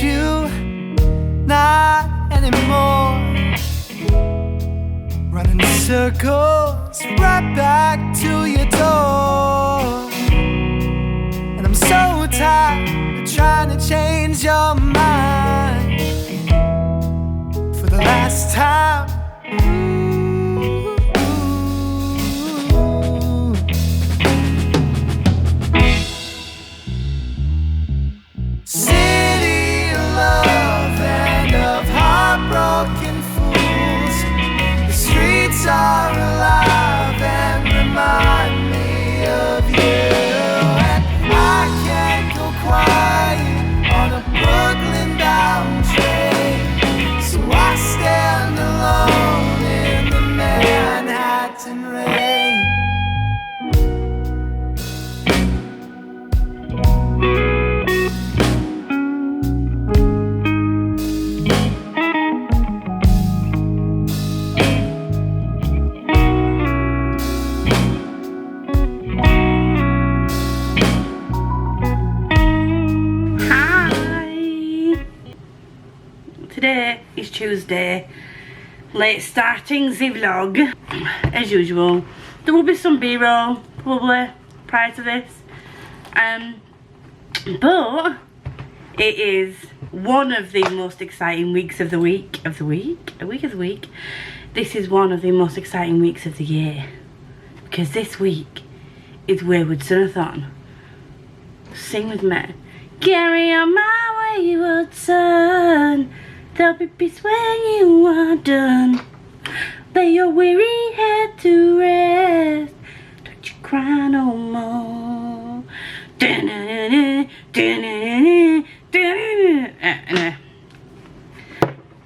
you, not anymore. Running circles right back to your door. And I'm so tired of trying to change your mind for the last time. City of love and of heartbroken fools. The streets are alive and remind me of you. And I can't go quiet on a Brooklyn bound train, so I stand alone in the Manhattan rain. Today is Tuesday, late starting the vlog. As usual, there will be some b-roll probably prior to this, but it is one of the most exciting weeks of the week. This is one of the most exciting weeks of the year, because this week is Waywardsonathon. Sing with me. Carry on my wayward son, there'll be peace when you are done. Lay your weary head to rest, don't you cry no more.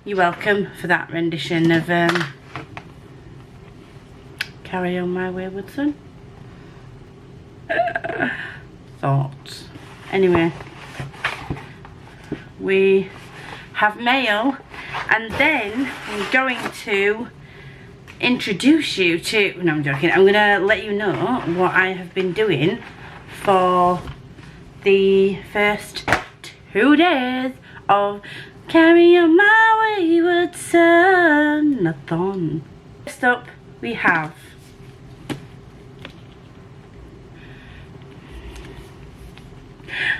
You're welcome for that rendition of Carry On My Wayward Son. Thoughts. Anyway, we have mail, and then I'm going to introduce you to, no, I'm joking, I'm gonna let you know what I have been doing for the first 2 days of Carry On My Wayward Sonathon. First up we have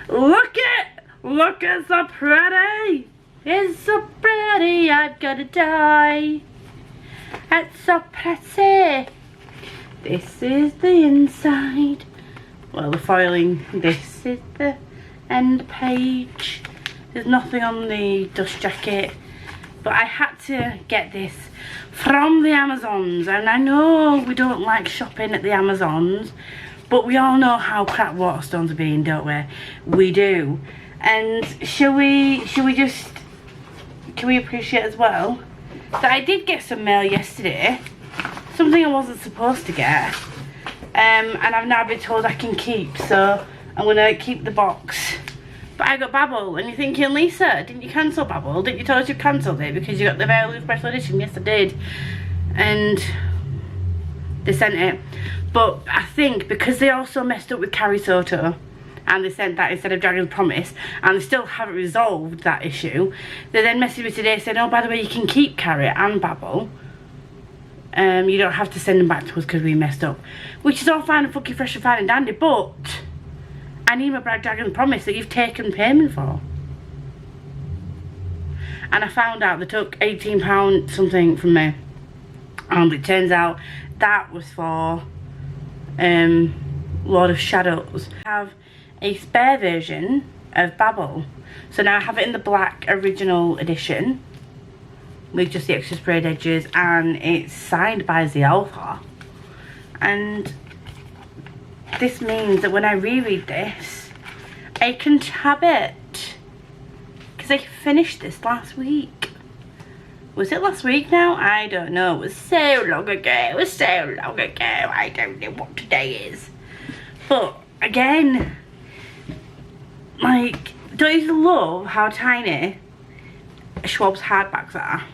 look so pretty. It's so pretty, I've gotta die. It's so pretty. This is the inside. Well, the foiling. This is the end page. There's nothing on the dust jacket, but I had to get this from the Amazons, and I know we don't like shopping at the Amazons, but we all know how crap Waterstones are being, don't we? We do. And can we appreciate as well that I did get some mail yesterday, something I wasn't supposed to get, and I've now been told I can keep, so I'm gonna keep the box. But I got Babel, and you're thinking, Lisa, didn't you cancel Babel? Didn't you tell us you cancelled it because you got the very special edition? Yes, I did. And they sent it. But I think because they also messed up with Carrie Soto, and they sent that instead of Dragon's Promise, and they still haven't resolved that issue, they then messaged me today saying, oh, by the way, you can keep Carrie and Babel. You don't have to send them back to us because we messed up. Which is all fine and fucking fresh and fine and dandy, but I need my Dragon's Promise that you've taken payment for. And I found out they took £18 something from me, and it turns out that was for Lord of Shadows. I have a spare version of Babel, so now I have it in the black original edition with just the extra sprayed edges, and it's signed by the author. And this means that when I reread this, I can tab it, because I finished this last week. Was it last week now? I don't know. It was so long ago. I don't know what today is. But again, like, don't you love how tiny Schwab's hardbacks are?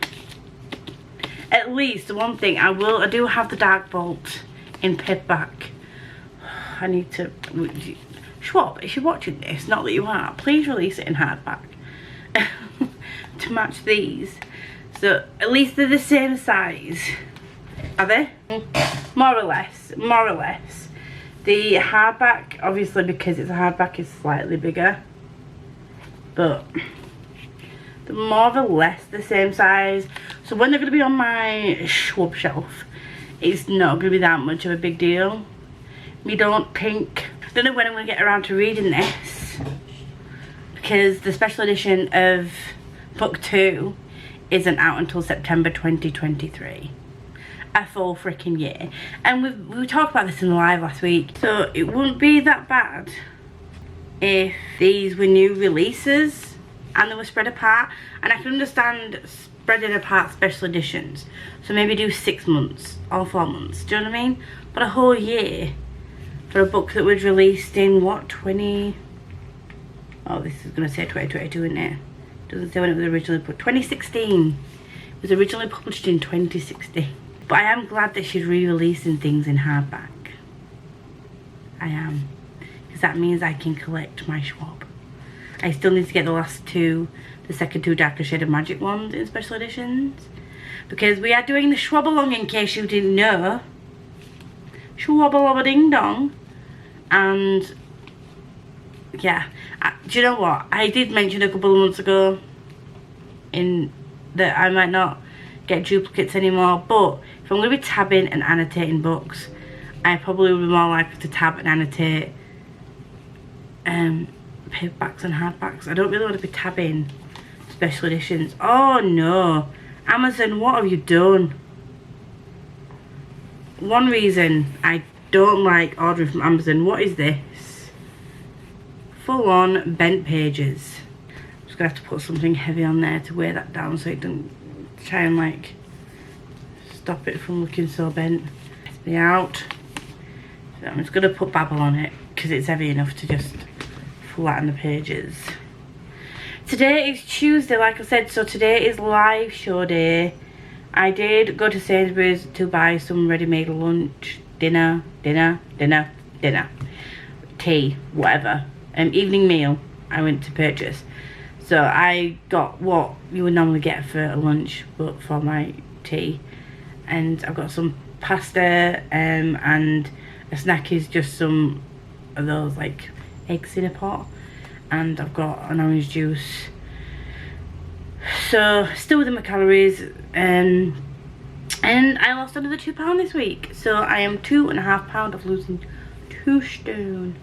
At least the one thing I do have the Dark Vault in paperback. I need to, Schwab, if you're watching this, not that you are, please release it in hardback. to match these. So at least they're the same size. Are they? More or less. More or less. The hardback, obviously because it's a hardback, is slightly bigger. But they're more or less the same size. So when they're going to be on my Scribd shelf, it's not going to be that much of a big deal. Me don't think. I don't know when I'm going to get around to reading this, because the special edition of book 2 isn't out until September 2023. A full freaking year. And we talked about this in the live last week. So it wouldn't be that bad if these were new releases and they were spread apart. And I can understand spreading apart special editions. So maybe do 6 months or 4 months. Do you know what I mean? But a whole year for a book that was released in what, 20... Oh, this is going to say 2022, isn't it? Doesn't say when it was originally put. 2016. It was originally published in 2016. But I am glad that she's re-releasing things in hardback. I am. Because that means I can collect my Scribd. I still need to get the last 2, the second 2 Darker Shade of Magic ones in special editions. Because we are doing the Readalong, in case you didn't know. Ding-dong. And yeah, do you know what? I did mention a couple of months ago that I might not get duplicates anymore, but if I'm going to be tabbing and annotating books, I probably would be more likely to tab and annotate paperbacks and hardbacks. I don't really want to be tabbing special editions. Oh no, Amazon, what have you done? One reason I don't like ordering from Amazon, what is this? Full on bent pages. I'm just gonna have to put something heavy on there to weigh that down so it doesn't try and like stop it from looking so bent. Test me out. So I'm just gonna put Babble on it because it's heavy enough to just flatten the pages. Today is Tuesday, like I said, so today is live show day. I did go to Sainsbury's to buy some ready-made lunch, dinner, tea, whatever. Evening meal I went to purchase. So I got what you would normally get for a lunch, but for my tea. And I've got some pasta, and a snack is just some of those like eggs in a pot. And I've got an orange juice. So still within my calories, and I lost another £2 this week. So I am 2.5 pounds of losing 2 stone.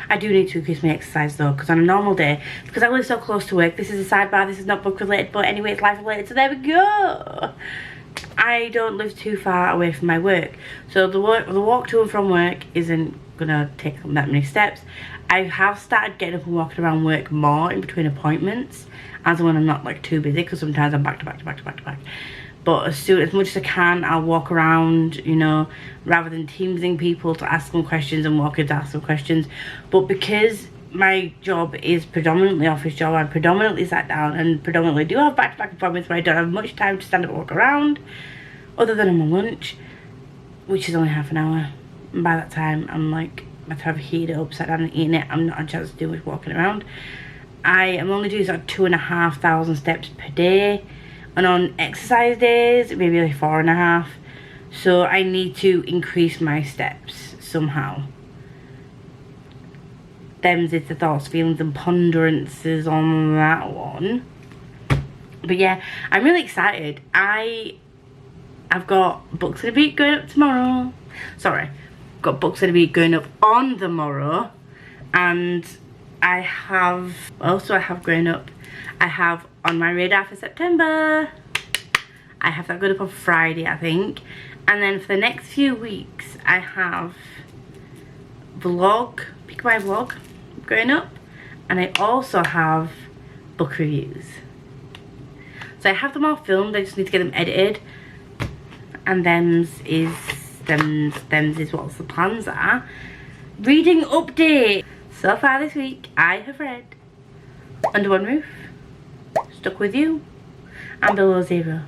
I do need to increase my exercise though, because on a normal day, because I live so close to work, this is a sidebar, this is not book related, but anyway, it's life related, so there we go. I don't live too far away from my work, so the walk to and from work isn't gonna take that many steps. I have started getting up and walking around work more in between appointments, as when I'm not like too busy, because sometimes I'm back to back. But as much as I can, I'll walk around, you know, rather than teamsing people to ask them questions and walking to ask them questions. But because my job is predominantly office job, I'm predominantly sat down and predominantly do have back-to-back appointments where I don't have much time to stand up and walk around, other than on my lunch, which is only half an hour. And by that time, I'm like, by the time I've heated it up, sat down and eaten it, I'm not a chance to do much walking around. I am only doing sort of 2,500 steps per day. And on exercise days, maybe like 4.5. So I need to increase my steps somehow. Them's is the thoughts, feelings and ponderances on that one. But yeah, I'm really excited. I've got Books in a Beat going up tomorrow. Sorry, got Books in a Beat going up on the morrow. And I have, also I have going up, I have On My Radar for September. I have that going up on Friday, I think. And then for the next few weeks, I have vlog, Pick My Vlog going up. And I also have book reviews. So I have them all filmed, I just need to get them edited. And them's is what the plans are. Reading update. So far this week, I have read Under One Roof, Stuck With You, and Below Zero.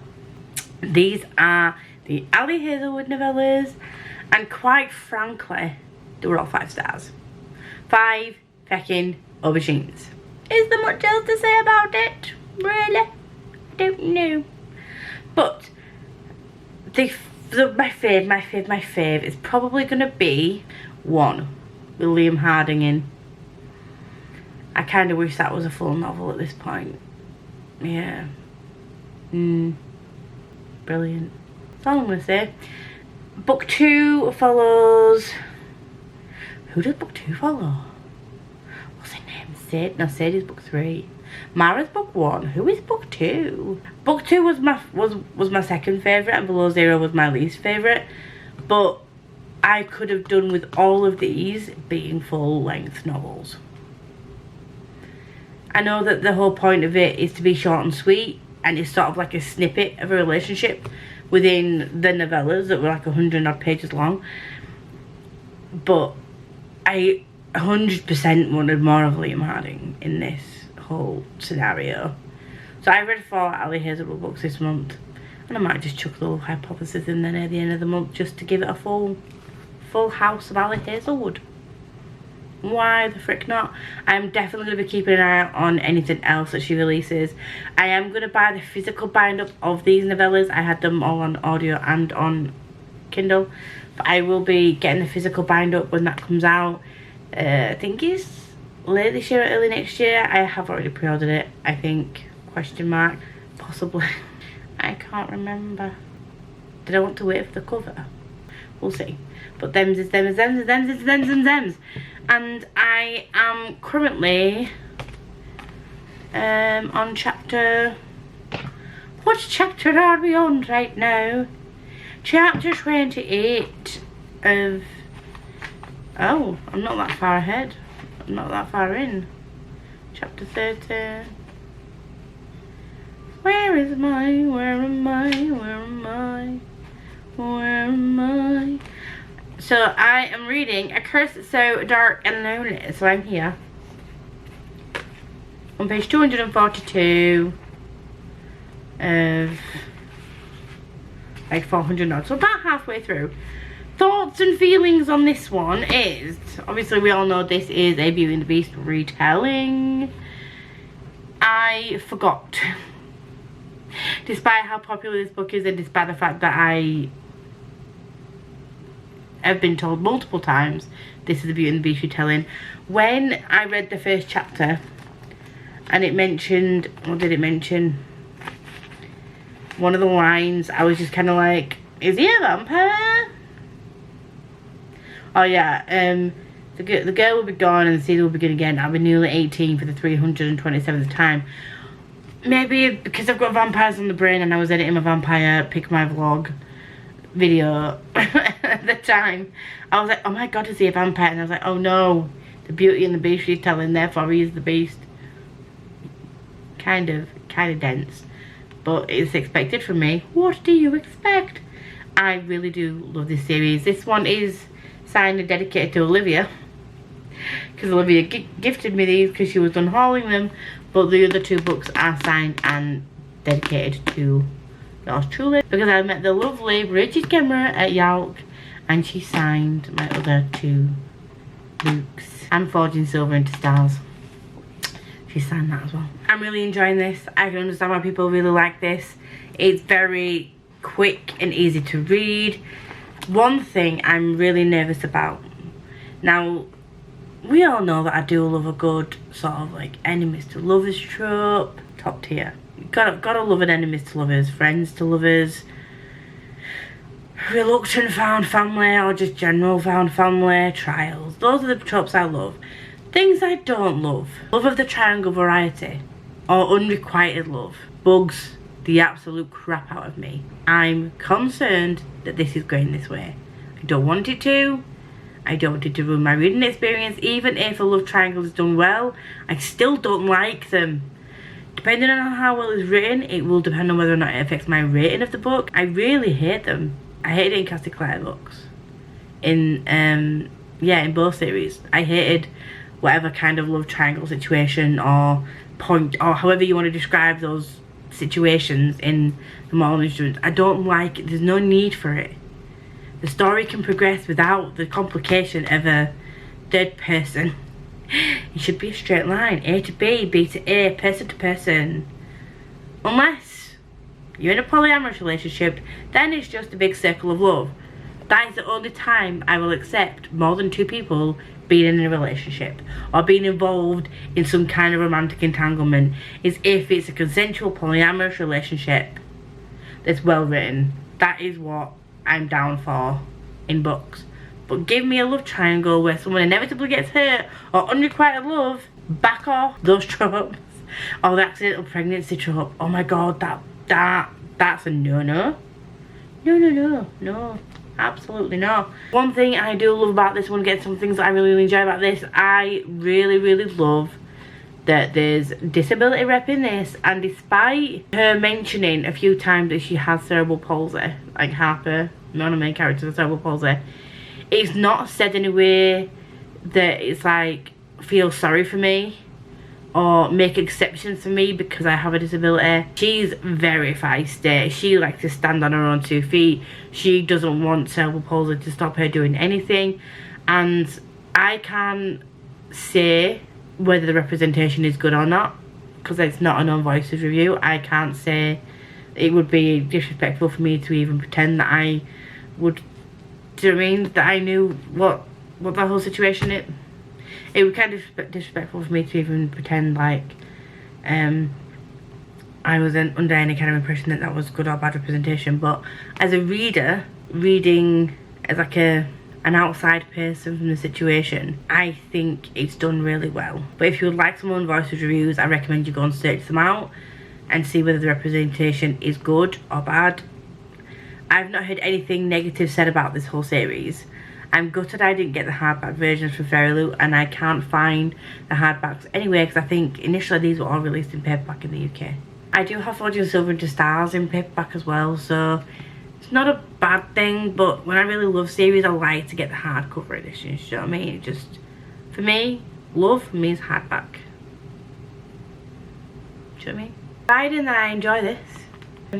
These are the Ali Hazelwood novellas, and quite frankly, they were all 5 stars. 5 feckin' aubergines. Is there much else to say about it? Really? I don't know. But my fave is probably gonna be one with Liam Harding in. I kind of wish that was a full novel at this point. Yeah. Brilliant. That's all I'm gonna say. Book 2 follows. Who does book 2 follow? What's her name? Sadie? No, Sadie's book 3. Mara's book 1. Who is book 2? Book 2 was my second favourite, and Below Zero was my least favourite. But I could have done with all of these being full-length novels. I know that the whole point of it is to be short and sweet, and it's sort of like a snippet of a relationship within the novellas that were like 100 odd pages long. But I 100% wanted more of Liam Harding in this whole scenario. So I read 4 Ali Hazelwood books this month, and I might just chuck the Love Hypothesis in there at the end of the month just to give it a full house of Ali Hazelwood. Why the frick not? I'm definitely going to be keeping an eye out on anything else that she releases. I am going to buy the physical bind-up of these novellas. I had them all on audio and on Kindle, but I will be getting the physical bind-up when that comes out. I think it's late this year or early next year. I have already pre-ordered it, I think. Question mark. Possibly. I can't remember. Did I want to wait for the cover? We'll see. But thems is thems, thems is thems is thems and thems. And I am currently on chapter... What chapter are we on right now? Chapter 28 of... Oh, I'm not that far ahead. I'm not that far in. Chapter 30. Where am I? Where am I? So I am reading A Curse That's So Dark and Lonely. So I'm here on page 242 of like 400 odd. So about halfway through. Thoughts and feelings on this one is, obviously we all know this is a Beauty and the Beast retelling. I forgot. Despite how popular this book is, and despite the fact that I have been told multiple times this is a Beauty and the Beast retelling, when I read the first chapter and it mentioned, what did it mention? One of the lines, I was just kind of like, is he a vampire? Oh yeah, the girl will be gone and the season will begin again. I'll be nearly 18 for the 327th time. Maybe because I've got vampires on the brain and I was editing my vampire pick my vlog video at the time. I was like, oh my god, is he a vampire? And I was like, oh no, the Beauty and the Beast retelling, therefore he is the Beast. Kind of dense, but it's expected from me. What do you expect? I really do love this series. This one is signed and dedicated to Olivia, because Olivia gifted me these because she was done hauling them, but the other 2 books are signed and dedicated to yours truly, because I met the lovely Bridget Gemmer at Yalk and she signed my other 2 books and Forging Silver into Stars. She signed that as well. I'm really enjoying this. I can understand why people really like this. It's very quick and easy to read. One thing I'm really nervous about. Now, we all know that I do love a good sort of like enemies to lovers trope. Top tier. Gotta love an enemies to lovers, friends to lovers, reluctant found family, or just general found family, trials. Those are the tropes I love. Things I don't love. Love of the triangle variety, or unrequited love, bugs the absolute crap out of me. I'm concerned that this is going this way. I don't want it to. I don't want it to ruin my reading experience. Even if a love triangle is done well, I still don't like them. Depending on how well it's written, it will depend on whether or not it affects my rating of the book. I really hate them. I hated it in Cassie Clare books. In both series. I hated whatever kind of love triangle situation or point, or however you want to describe those situations in the moral instruments. I don't like it. There's no need for it. The story can progress without the complication of a third person. It should be a straight line. A to B, B to A, person to person. Unless you're in a polyamorous relationship, then it's just a big circle of love. That is the only time I will accept more than 2 people being in a relationship or being involved in some kind of romantic entanglement, is if it's a consensual polyamorous relationship that's well written. That is what I'm down for in books. But give me a love triangle where someone inevitably gets hurt or unrequited love, back off those tropes. Or the accidental pregnancy trope. Oh my god, that's a no. No, absolutely no. One thing I do love about this one, get some things that I really enjoy about this, I really love that there's disability rep in this, and despite her mentioning a few times that she has cerebral palsy, like Harper, one of the main characters with cerebral palsy, it's not said in a way that it's like, feel sorry for me or make exceptions for me because I have a disability. She's very feisty. She likes to stand on her own 2 feet. She doesn't want cerebral palsy to stop her doing anything. And I can't say whether the representation is good or not, because it's not a non-voices review. I can't say. It would be disrespectful for me to even pretend that I would, do you know what I mean, that I knew what the whole situation is. It would kind of disrespectful for me to even pretend like I wasn't under any kind of impression that was good or bad representation. But as a reader, reading as like an outside person from the situation, I think it's done really well. But if you would like some unvoiced reviews, I recommend you go and search them out and see whether the representation is good or bad. I've not heard anything negative said about this whole series. I'm gutted I didn't get the hardback versions for Fairy Loot, and I can't find the hardbacks anyway because I think initially these were all released in paperback in the UK. I do have Forging Silver into Stars in paperback as well, so it's not a bad thing, but when I really love series, I like to get the hardcover editions, you know what I mean? It just, for me, love for me is hardback. Do you know what I mean? Providing that I enjoy this,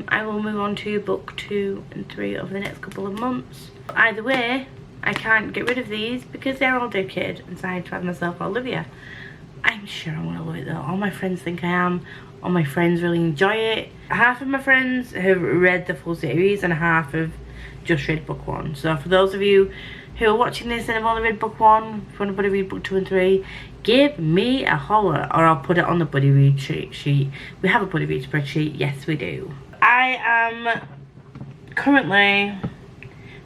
I will move on to book 2 and 3 over the next couple of months. Either way, I can't get rid of these because they're all dedicated and signed to myself or Olivia. I'm sure I'm going to love it though. All my friends think I am. All my friends really enjoy it. Half of my friends have read the full series and half have just read book 1. So for those of you who are watching this and have only read book 1, if you want to read book 2 and 3, give me a holler or I'll put it on the buddy read sheet. We have a buddy read spreadsheet. Yes, we do. I am currently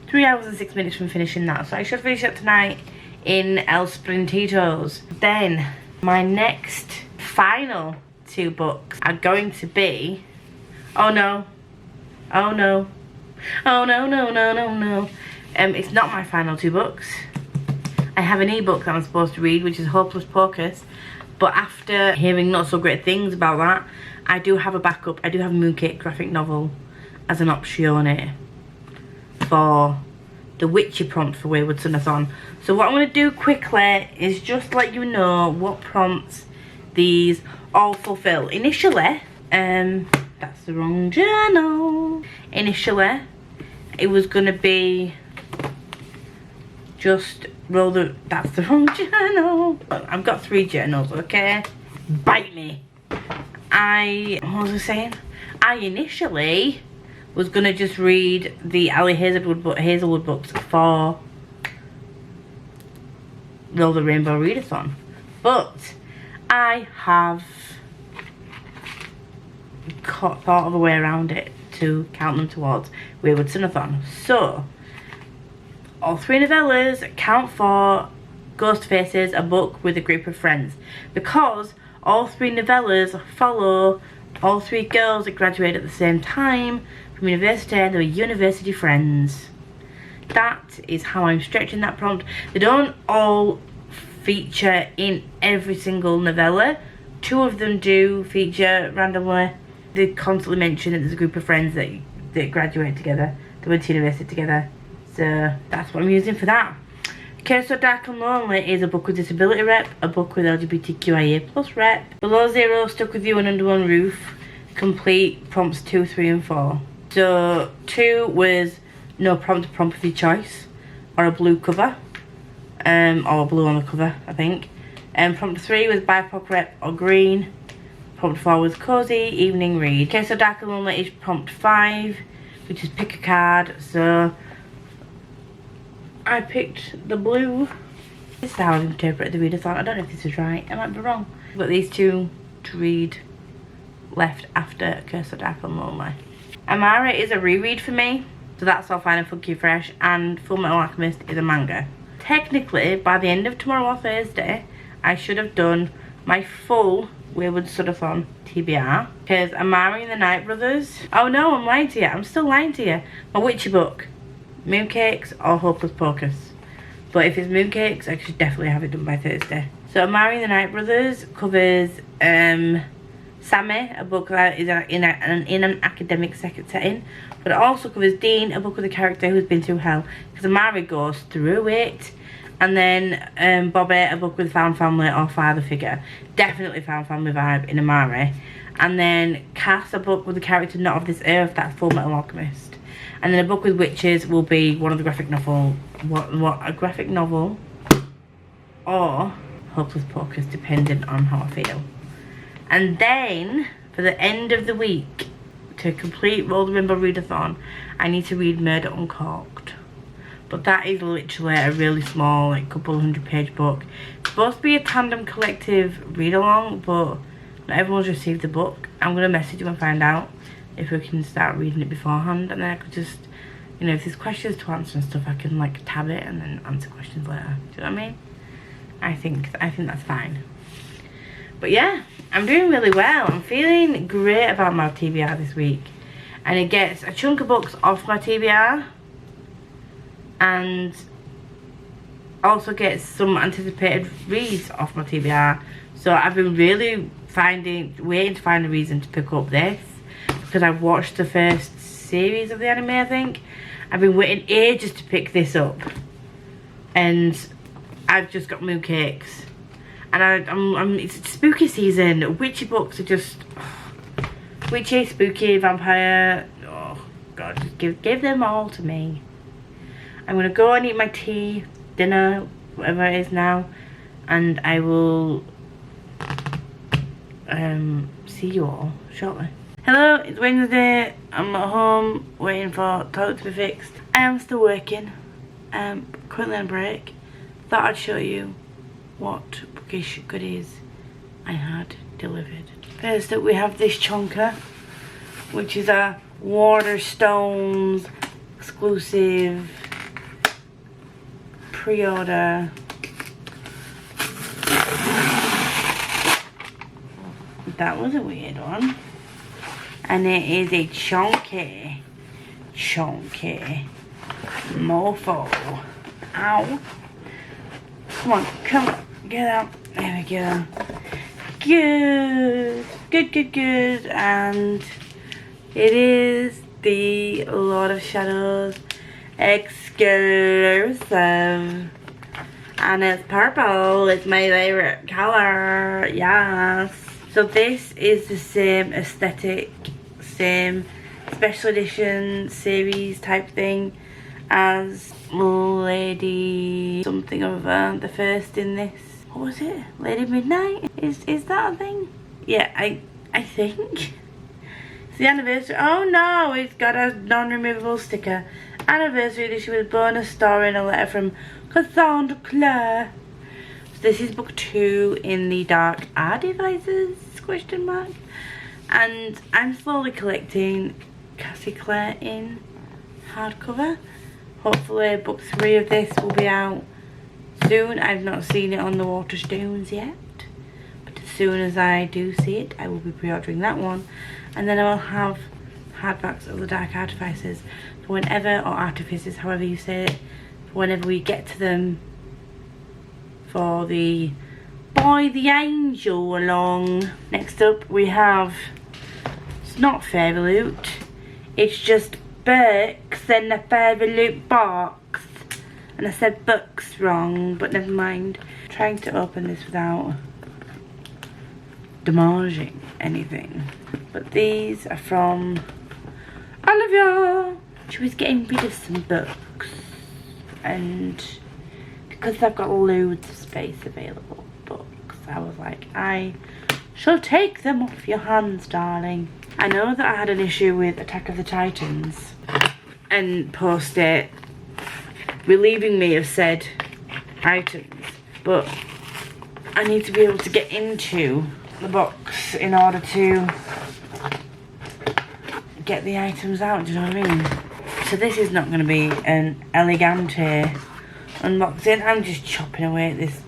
3 hours and 6 minutes from finishing that, so I should finish it tonight in El Sprintitos. Then my next final 2 books are going to be, oh no, it's not my final 2 books. I have an ebook that I'm supposed to read, which is Hopeless Pocus, but after hearing not so great things about that, I do have a backup. I do have a Mooncake graphic novel as an option for the witchy prompt for Waywardsonathon. So what I'm going to do quickly is just let you know what prompts these all fulfill. Initially, that's the wrong journal. Initially, it was going to be just roll the, that's the wrong journal. I've got 3 journals, okay? Bite me. What was I saying? I initially was gonna just read the Ali Hazelwood books for the Rainbow Readathon, but I have thought of a way around it to count them towards Waywardsonathon. So all 3 novellas count for Ghost Faces, a book with a group of friends, because all 3 novellas follow all 3 girls that graduated at the same time from university, and they were university friends. That is how I'm stretching that prompt. They don't all feature in every single novella. 2 of them do feature randomly. They constantly mention that there's a group of friends that graduate together, they went to university together. So that's what I'm using for that. Okay, so Dark and Lonely is a book with disability rep, a book with LGBTQIA+ rep. Below Zero, Stuck With You and Under One Roof, complete prompts 2, 3 and 4. So 2 was no prompt of your choice, or a blue cover, or blue on the cover, I think. Prompt 3 was BIPOC rep or green. Prompt 4 was Cozy Evening Read. Okay, so Dark and Lonely is prompt 5, which is pick a card. So I picked the blue. This is how I've interpreted the readathon. I don't know if this is right, I might be wrong. I've got these two to read left after Curse of Dark and Lonely. Amara is a reread for me, so that's All Fine and Funky Fresh, and Full Metal Alchemist is a manga. Technically, by the end of tomorrow or Thursday, I should have done my full Waywardsonathon TBR, because Amara and the Night Brothers, oh no, I'm lying to you, I'm still lying to you. My witchy book, Mooncakes or Hocus Pocus. But if it's Mooncakes, I should definitely have it done by Thursday. So Amara and the Night Brothers covers Sammy, a book that is in an academic setting, but it also covers Dean, a book with a character who's been through hell, because Amara goes through it. And then Bobby, a book with found family or father figure, definitely found family vibe in Amara. And then Cass, a book with a character not of this earth, that's Full Metal Alchemist. And then a book with witches will be one of the graphic novel, a graphic novel, or Hocus Pocus, depending on how I feel. And then, for the end of the week, to complete Rainbow Readathon, I need to read Murder Uncorked. But that is literally a really small, like, couple 100-page book. It's supposed to be a tandem collective read-along, but not everyone's received the book. I'm going to message you and find out if we can start reading it beforehand, and then I could just, you know, if there's questions to answer and stuff, I can like tab it and then answer questions later. Do you know what I mean? I think that's fine. But yeah, I'm doing really well. I'm feeling great about my TBR this week, and it gets a chunk of books off my TBR, and also gets some anticipated reads off my TBR. So I've been really waiting to find a reason to pick up this, because I've watched the first series of the anime, I think. I've been waiting ages to pick this up, and I've just got Mooncakes, and it's spooky season. Witchy books are just witchy, spooky, vampire. Oh god, just give them all to me. I'm gonna go and eat my tea, dinner, whatever it is now, and I will see you all shortly. Hello, it's Wednesday. I'm at home waiting for toilet to be fixed. I am still working, currently on break. Thought I'd show you what bookish goodies I had delivered. First up we have this chonker, which is a Waterstones exclusive pre-order. That was a weird one. And it is a chunky mofo. Ow. Come on, get out. There we go. Good. And it is the Lord of Shadows exclusive. And it's purple. It's my favorite color. Yes. So this is the same aesthetic, same special edition series type thing as Lady something other, the first in this. What was it? Lady Midnight? Is that a thing? Yeah, I think. It's the anniversary. Oh no, it's got a non-removable sticker. Anniversary edition with bonus story and a letter from Cassandra Clare. So this is book 2 in the Dark Art Devices ? And I'm slowly collecting Cassie Clare in hardcover. Hopefully book 3 of this will be out soon. I've not seen it on the Waterstones yet, but as soon as I do see it, I will be pre-ordering that one, and then I will have hardbacks of the Dark Artifices for whenever, or Artifices, however you say it, for whenever we get to them for the Boy the Angel along. Next up we have, it's not Fairy Loot, it's just books in a Fairy Loot box. And I said books wrong, but never mind. I'm trying to open this without damaging anything. But these are from Olivia. She was getting rid of some books, and because I've got loads of space available books, I was like, I So take them off your hands, darling. I know that I had an issue with Attack of the Titans and post it relieving me of said items, but I need to be able to get into the box in order to get the items out, do you know what I mean? So this is not going to be an elegante unboxing. I'm just chopping away at this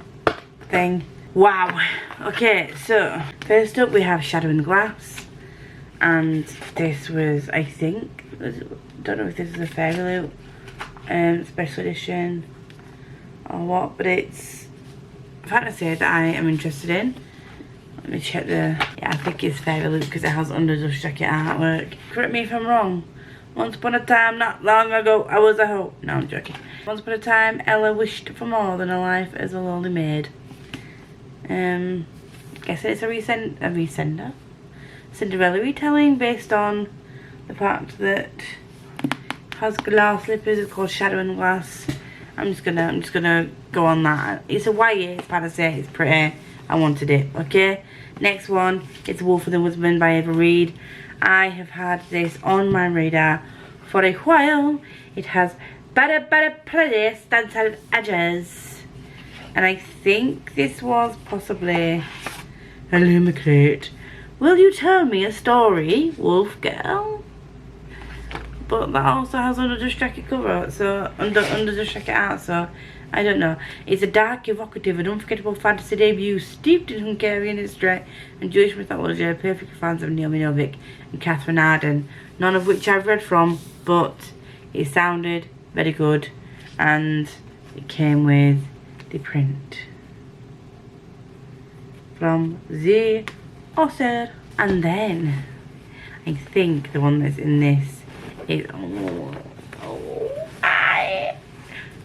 thing. Wow. Okay, so first up we have Shadow and Glass, and this was, I think, don't know if this is a Fairy Loot special edition or what, but it's fantasy that I am interested in. Let me check the, yeah, I think it's Fairy Loot because it has under the jacket artwork. Correct me if I'm wrong. Once upon a time, not long ago, I was a hoe. No, I'm joking. Once upon a time, Ella wished for more than a life as a lonely maid. Guess it's a resender. Cinderella retelling based on the fact that it has glass slippers. It's called Shadow and Glass. I'm just gonna go on that. It's a YA, it's fantasy, it's pretty. I wanted it, okay? Next one, it's Wolf and the Woodsman by Ava Reid. I have had this on my radar for a while. It has pretty stenciled edges. And I think this was possibly a Lumicrate. Will you tell me a story, Wolf Girl? But that also has under the jacket cover, so under the jacket art, so I don't know. It's a dark, evocative and unforgettable fantasy debut steeped in Hungarian history and Jewish mythology, perfect for fans of Naomi Novik and Catherine Arden, none of which I've read from, but it sounded very good and it came with the print from the author. And then I think the one that's in this is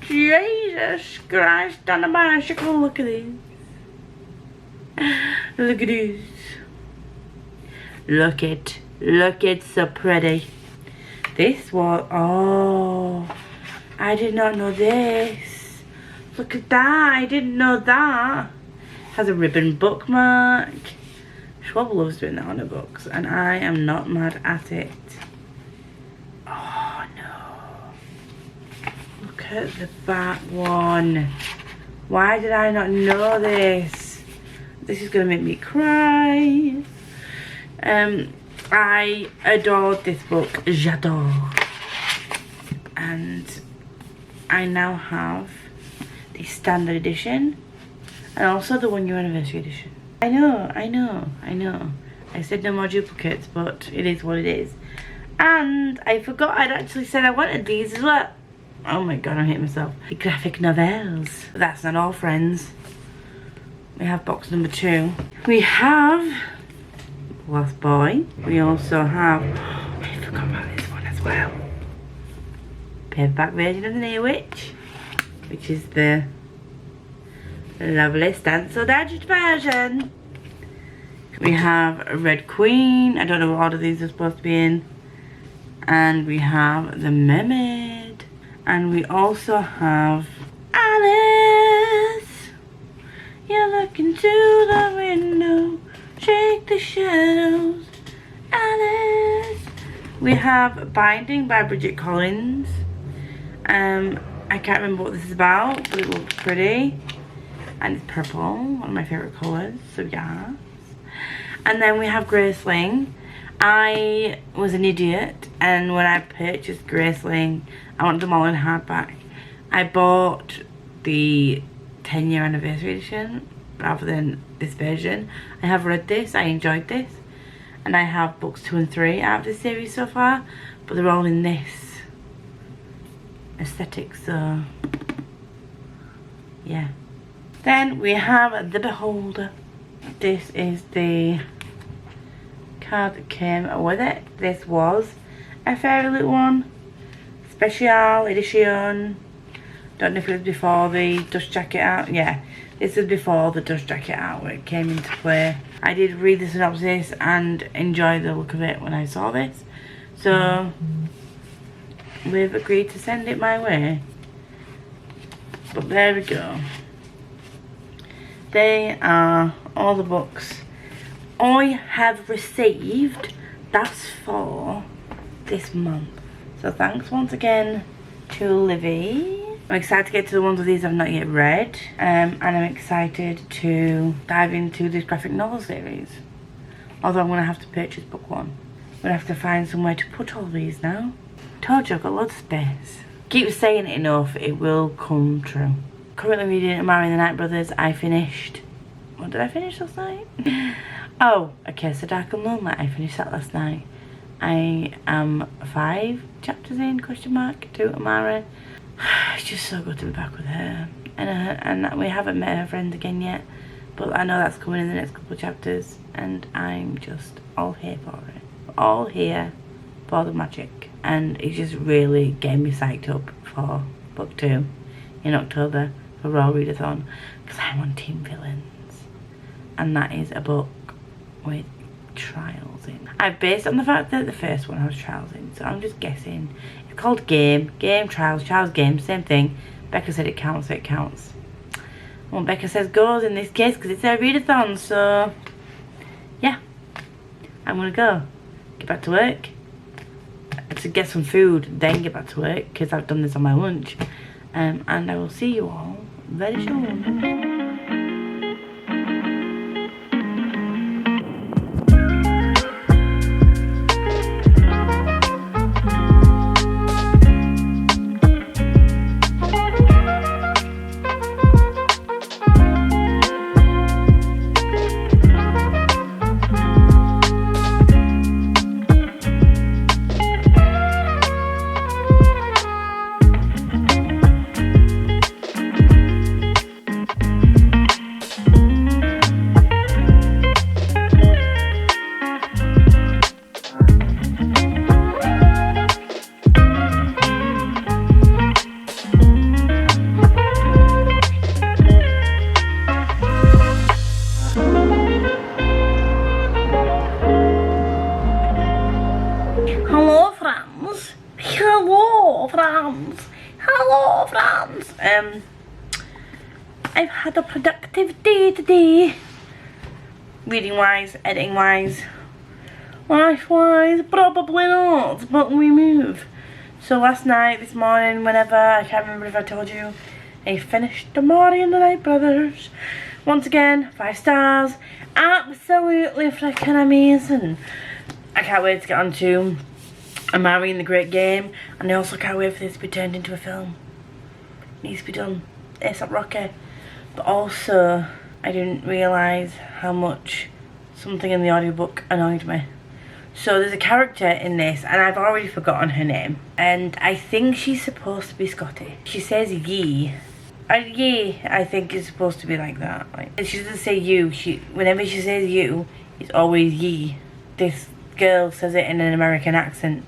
Jesus Christ on a bicycle. Look at this. Look at this. Look it so pretty. This was, oh, I did not know this. Look at that, I didn't know that. Has a ribbon bookmark. Schwab loves doing that on her books, and I am not mad at it. Oh no. Look at the back one. Why did I not know this? This is gonna make me cry. I adored this book, j'adore. And I now have the standard edition and also the 1 year anniversary edition. I know. I said no more duplicates, but it is what it is. And I forgot I'd actually said I wanted these as well. Oh my god, I hate myself. The graphic novels. But that's not all, friends. We have box number 2. We have Lost Boy. We also have, I forgot about this one as well. Paperback version of The Near Witch, which is the lovely stenciled edged version. We have Red Queen. I don't know what order these are supposed to be in. And we have The Mermaid. And we also have Alice. You look into the window, shake the shadows, Alice. We have Binding by Bridget Collins. I can't remember what this is about, but it looks pretty. And it's purple, one of my favourite colours, so yes. And then we have Graceling. I was an idiot, and when I purchased Graceling, I wanted them all in hardback. I bought the 10-year anniversary edition rather than this version. I have read this, I enjoyed this, and I have books 2 and 3 out of this series so far, but they're all in this aesthetic, so yeah. Then we have The Beholder. This is the card that came with it. This was a Fairy Loot one, special edition. Don't know if it was before the dust jacket out. Yeah, this is before the dust jacket artwork came into play. I did read the synopsis and enjoy the look of it when I saw this, so we've agreed to send it my way. But there we go. They are all the books I have received thus far this month. So thanks once again to Livy. I'm excited to get to the ones of these I've not yet read, and I'm excited to dive into this graphic novel series. Although I'm going to have to purchase book 1. I'm going to have to find somewhere to put all these now. Told you I've got loads of space. Keep saying it enough, it will come true. Currently reading Amari and the Night Brothers. I finished... What did I finish last night? Oh, A Curse of Dark and Lonely. I finished that last night. I am 5 chapters in, to Amara. It's just so good to be back with her. And we haven't met her friends again yet. But I know that's coming in the next couple of chapters. And I'm just all here for it. All here for the magic. And it's just really getting me psyched up for book 2 in October for Raw Readathon. Because I'm on Team Villains. And that is a book with trials in. I've based on the fact that the first one has trials in, so I'm just guessing. It's called Game, Trials, Game, same thing. Becca said it counts, so it counts. Well, Becca says goes in this case because it's a readathon, so yeah. I'm gonna go. Get back to work. To get some food, then get back to work because I've done this on my lunch. And I will see you all very soon. Hello friends. I've had a productive day today. Reading wise, editing wise, life wise, probably not, but we move. So last night, this morning, whenever, I can't remember if I told you, I finished Amari and the Night Brothers. Once again, 5 stars. Absolutely freaking amazing. I can't wait to get on to Amari and the Great Game, and I also can't wait for this to be turned into a film. It needs to be done ASAP Rocky. But also, I didn't realise how much something in the audiobook annoyed me. So there's a character in this, and I've already forgotten her name, and I think she's supposed to be Scottish. She says ye. Ye, I think is supposed to be like that. Like, she doesn't say you. Whenever she says you, it's always ye. This girl says it in an American accent.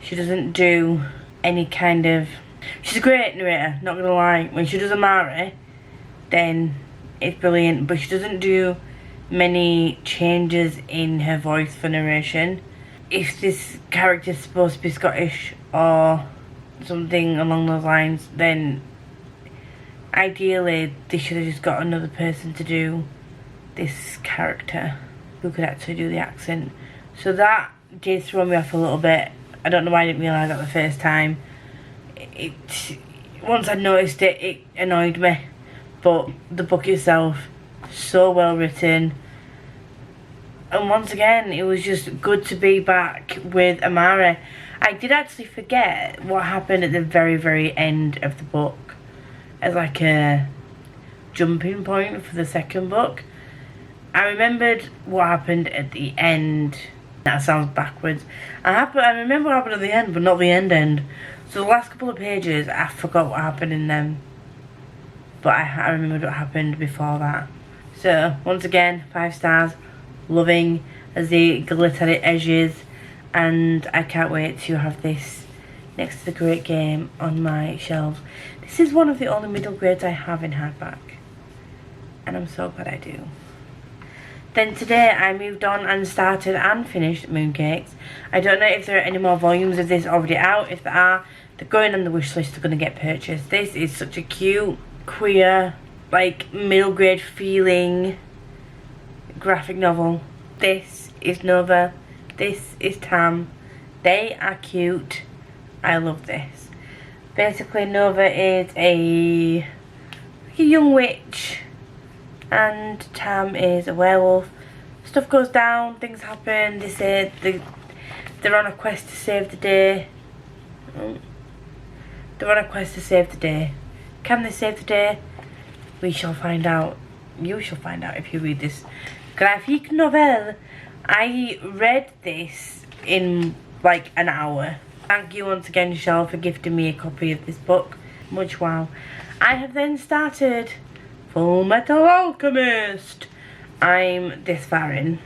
She doesn't do any kind of... She's a great narrator, not gonna lie. When she does Amari, then it's brilliant, but she doesn't do many changes in her voice for narration. If this character is supposed to be Scottish or something along those lines, then ideally they should have just got another person to do this character who could actually do the accent. So that did throw me off a little bit. I don't know why I didn't realise that the first time. Once I noticed it, it annoyed me. But the book itself, so well written. And once again, it was just good to be back with Amari. I did actually forget what happened at the very, very end of the book as like a jumping point for the second book. I remembered what happened at the end. That sounds backwards. I remember what happened at the end, but not the end. So the last couple of pages, I forgot what happened in them. But I remembered what happened before that. So, once again, 5 stars. Loving as the glittery edges. And I can't wait to have this next to the Great Game on my shelves. This is one of the only middle grades I have in hardback. And I'm so glad I do. Then today I moved on and started and finished Mooncakes. I don't know if there are any more volumes of this already out. If there are, they're going on the wish list, they're going to get purchased. This is such a cute, queer, like middle grade feeling graphic novel. This is Nova. This is Tam. They are cute. I love this. Basically, Nova is a young witch and Tam is a werewolf. Stuff goes down, things happen. They say they're on a quest to save the day. They're on a quest to save the day. Can they save the day? We shall find out. You shall find out if you read this graphic novel. I read this in like an hour. Thank you once again, Michelle, for gifting me a copy of this book. Much wow. I have then started Full Metal Alchemist. I'm this far in.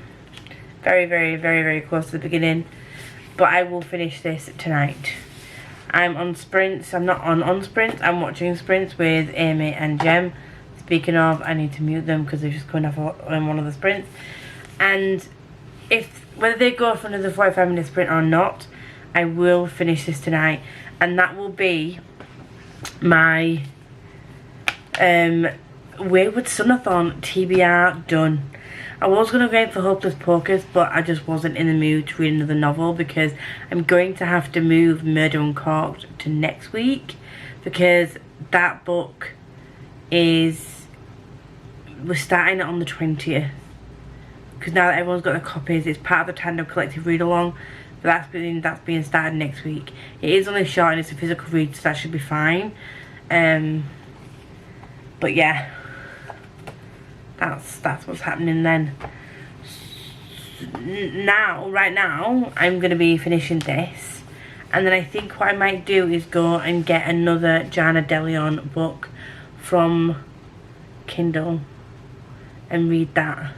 Very, very, very, very close to the beginning. But I will finish this tonight. I'm on sprints. I'm not on sprints. I'm watching sprints with Amy and Jem. Speaking of, I need to mute them because they're just coming off on one of the sprints. And whether they go for another 45-minute sprint or not, I will finish this tonight, and that will be my Waywardsonathon TBR done. I was going to go in for Hocus Pocus, but I just wasn't in the mood to read another novel because I'm going to have to move Murder Uncorked to next week because that book we're starting it on the 20th. Because now that everyone's got their copies, it's part of the Tandem Collective Read-Along. But that's being started next week. It is only short and it's a physical read, so that should be fine. But yeah, that's what's happening then. Right now, I'm going to be finishing this. And then I think what I might do is go and get another Jana DeLeon book from Kindle and read that.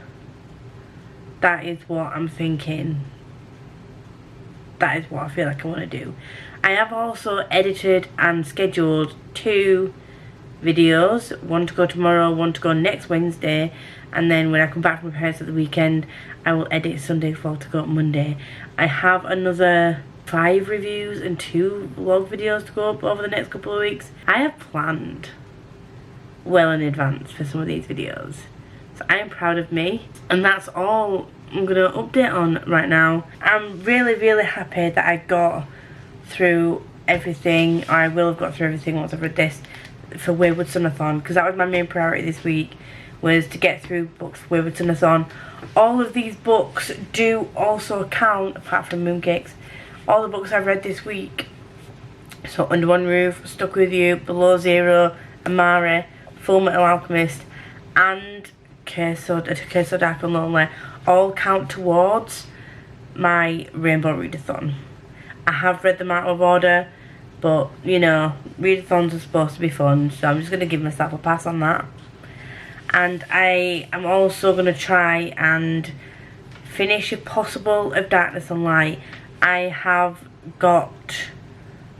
That is what I'm thinking. That is what I feel like I want to do. I have also edited and scheduled 2 videos. One to go tomorrow, one to go next Wednesday. And then when I come back from my parents at the weekend, I will edit Sunday for to go up Monday. I have another 5 reviews and 2 vlog videos to go up over the next couple of weeks. I have planned well in advance for some of these videos. So I am proud of me. And that's all I'm going to update on right now. I'm really, really happy that I got through everything. I will have got through everything once I've read this for Waywardsonathon, because that was my main priority this week, was to get through books for Waywardsonathon. All of these books do also count, apart from Mooncakes, all the books I've read this week. So Under One Roof, Stuck With You, Below Zero, Amare, Full Metal Alchemist, and Curse So Dark and Lonely all count towards my Rainbow Readathon. I have read them out of order, but you know, readathons are supposed to be fun, so I'm just going to give myself a pass on that. And I am also going to try and finish, if possible, of Darkness and Light. I have got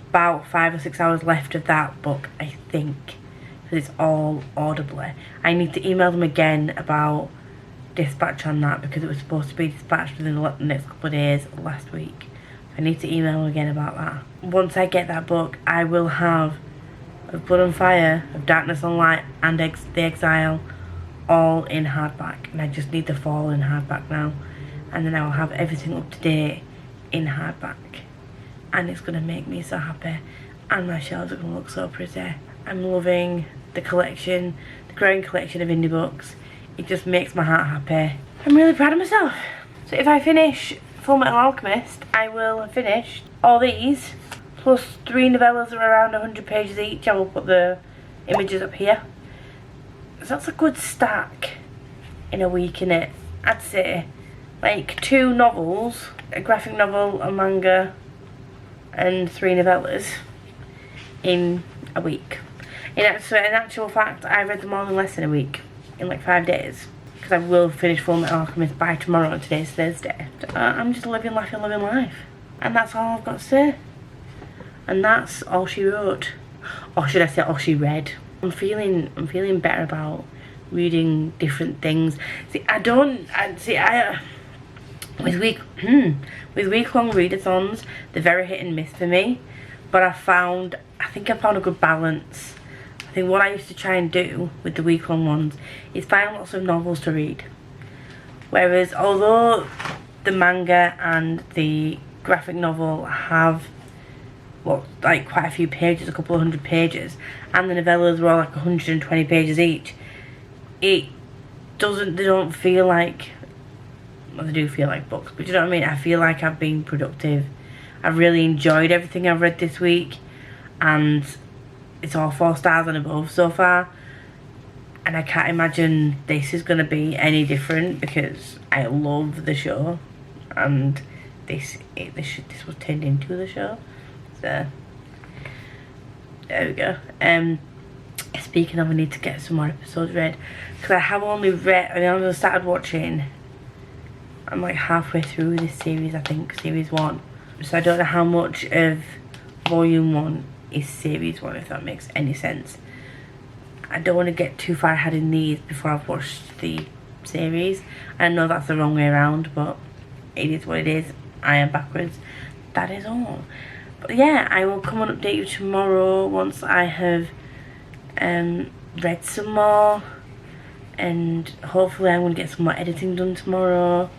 about 5 or 6 hours left of that book, I think, because it's all audibly. I need to email them again about dispatch on that, because it was supposed to be dispatched within the next couple of days last week. I need to email them again about that. Once I get that book, I will have Of Blood and Fire, Of Darkness and Light, and The Exile all in hardback. And I just need the fall in hardback now. And then I will have everything up to date in hardback. And it's going to make me so happy. And my shelves are going to look so pretty. I'm loving the collection, the growing collection of indie books. It just makes my heart happy. I'm really proud of myself. So if I finish Full Metal Alchemist, I will have finished all these, plus 3 novellas that are around 100 pages each. I will put the images up here. So that's a good stack in a week, innit? I'd say like 2 novels, a graphic novel, a manga, and 3 novellas in a week. In actual fact, I read them all in less than a week, in like 5 days. Because I will finish Full Metal Alchemist by tomorrow, and today's Thursday. I'm just living, laughing, living life. And that's all I've got to say. And that's all she wrote. Or should I say all she read. I'm feeling better about reading different things. With week-long readathons, they're very hit and miss for me. But I think I found a good balance. I think what I used to try and do with the week-long ones is find lots of novels to read. Whereas although the manga and the graphic novel have like quite a few pages, a couple of 100 pages, and the novellas were all like 120 pages each, they don't feel like, well, they do feel like books, but you know what I mean? I feel like I've been productive. I've really enjoyed everything I've read this week, and it's all 4 stars and above so far. And I can't imagine this is going to be any different, because I love the show, and this was turned into the show. So there we go. Speaking of, I need to get some more episodes read, because I have only read, I only started watching, I'm like halfway through this series, I think, series 1. So I don't know how much of volume 1 is series 1, if that makes any sense. I don't want to get too far ahead in these before I've watched the series. I know that's the wrong way around, but it is what it is. I am backwards. That is all. But yeah, I will come and update you tomorrow once I have read some more, and hopefully I'm going to get some more editing done tomorrow.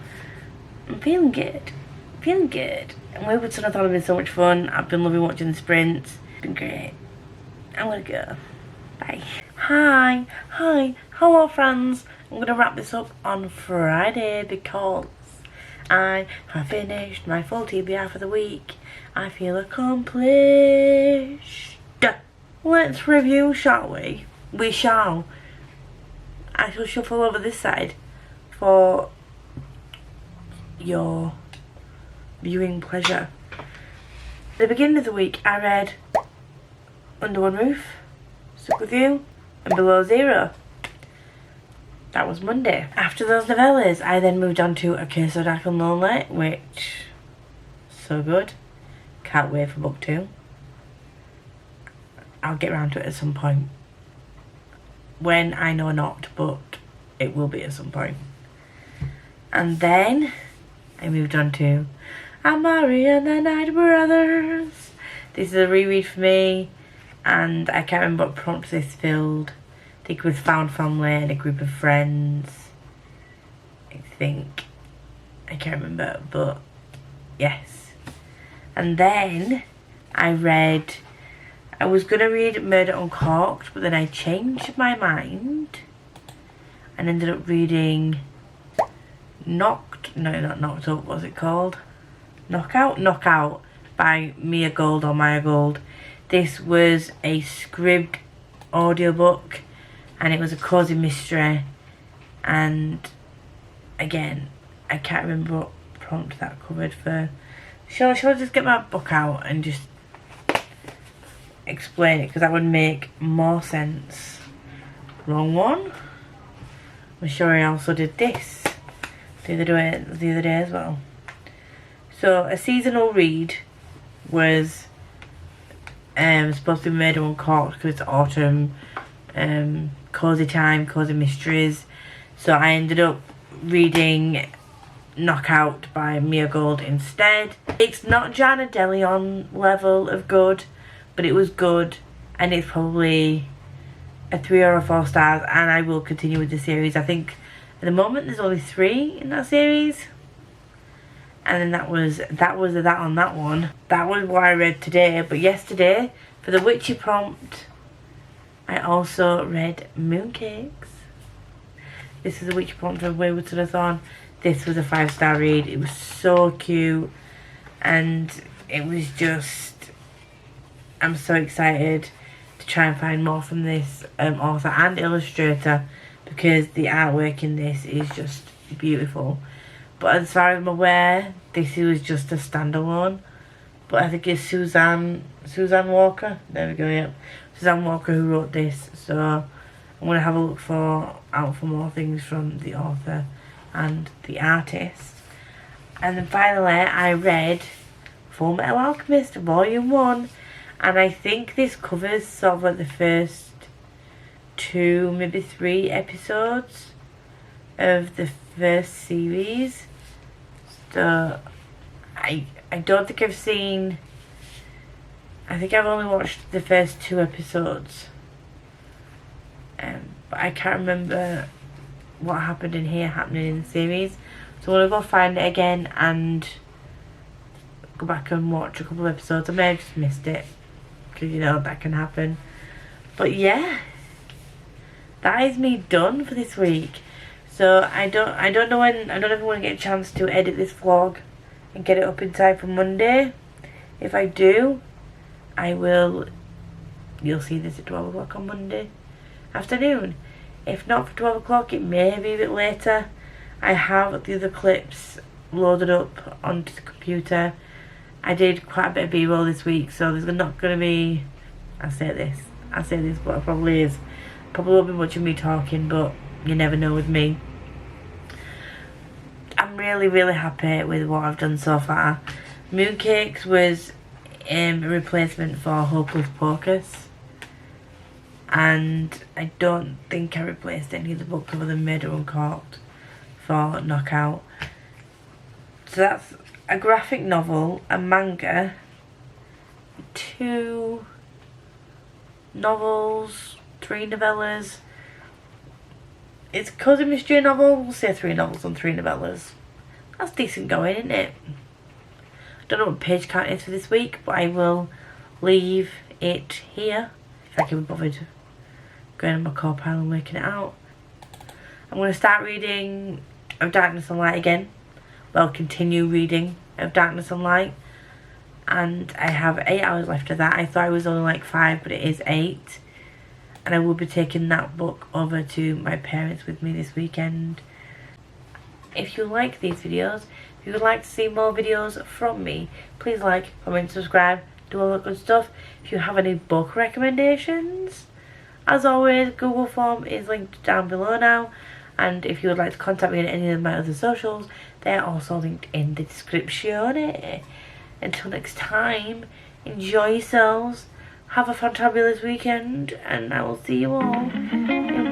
I'm feeling good. Feeling good. And Waywardsonathon has been so much fun. I've been loving watching the sprints. It's been great. I'm going to go. Bye. Hi, hello friends. I'm going to wrap this up on Friday because I have finished my full TBR for the week. I feel accomplished. Let's review, shall we? We shall. I shall shuffle over this side for your viewing pleasure. At the beginning of the week I read Under One Roof, Stuck With You, and Below Zero. That was Monday. After those novellas, I then moved on to A Curse So Dark and Lonely, which, so good. Can't wait for book 2. I'll get around to it at some point. When, I know not, but it will be at some point. And then I moved on to Amari and the Night Brothers. This is a reread for me, and I can't remember what prompt this filled. I think it was found family and a group of friends. I can't remember, but yes. And then I was going to read Murder Uncorked, but then I changed my mind and ended up reading Not Knocked Up, what's it called? Knockout by Mia Gold or Maya Gold. This was a Scribd audiobook, and it was a cozy mystery, and again, I can't remember what prompt that covered for. Shall I just get my book out and just explain it, because that would make more sense. Wrong one. I'm sure I also did this the other day as well. So a seasonal read was supposed to be Murder Uncorked because it's autumn, cozy time, cozy mysteries. So I ended up reading Knockout by Mia Gold instead. It's not Jana DeLeon level of good, but it was good, and it's probably a 3 or a 4 stars, and I will continue with the series. I think at the moment there's only 3 in that series, and then that was that on that one. That was what I read today. But yesterday, for the witchy prompt, I also read Mooncakes. This is a witchy prompt from Waywardsonathon. This was a 5-star read. It was so cute, and it was just, I'm so excited to try and find more from this author and illustrator, because the artwork in this is just beautiful. But as far as I'm aware, this was just a standalone. But I think it's Suzanne Walker. There we go, yep. Suzanne Walker who wrote this. So I'm going to have a look out for more things from the author and the artist. And then finally I read Full Metal Alchemist Volume 1. And I think this covers sort of like the first 2, maybe 3 episodes of the first series. So I don't think I've seen, I think I've only watched the first 2 episodes, but I can't remember what happened in here happening in the series. So I'm going to go find it again and go back and watch a couple of episodes. I may have just missed it, because you know that can happen. But yeah, that is me done for this week. So I don't know when, I don't know if I'm going to get a chance to edit this vlog and get it up in time for Monday. If I do, I will, you'll see this at 12 o'clock on Monday afternoon. If not for 12 o'clock, it may be a bit later. I have the other clips loaded up onto the computer. I did quite a bit of b-roll this week, so there's not going to be, I say this, but it probably is. Probably won't be much of me talking, but you never know with me. I'm really, really happy with what I've done so far. Mooncakes was a replacement for Hocus Pocus. And I don't think I replaced any of the books other than Murder Uncorked for Knockout. So that's a graphic novel, a manga, 2 novels, 3 novellas. It's a cozy mystery novel. We'll say 3 novels and 3 novellas. That's decent going, isn't it? I don't know what page count is for this week, but I will leave it here if I can be bothered going on my co-pile and working it out. I'm going to start reading Of Darkness and Light again. Well, continue reading Of Darkness and Light. And I have 8 hours left of that. I thought it was only like 5, but it is 8. And I will be taking that book over to my parents with me this weekend. If you like these videos, if you would like to see more videos from me, please like, comment, subscribe, do all that good stuff. If you have any book recommendations, as always, Google form is linked down below now. And if you would like to contact me on any of my other socials, they are also linked in the description. Until next time, enjoy yourselves, have a fantabulous weekend, and I will see you all in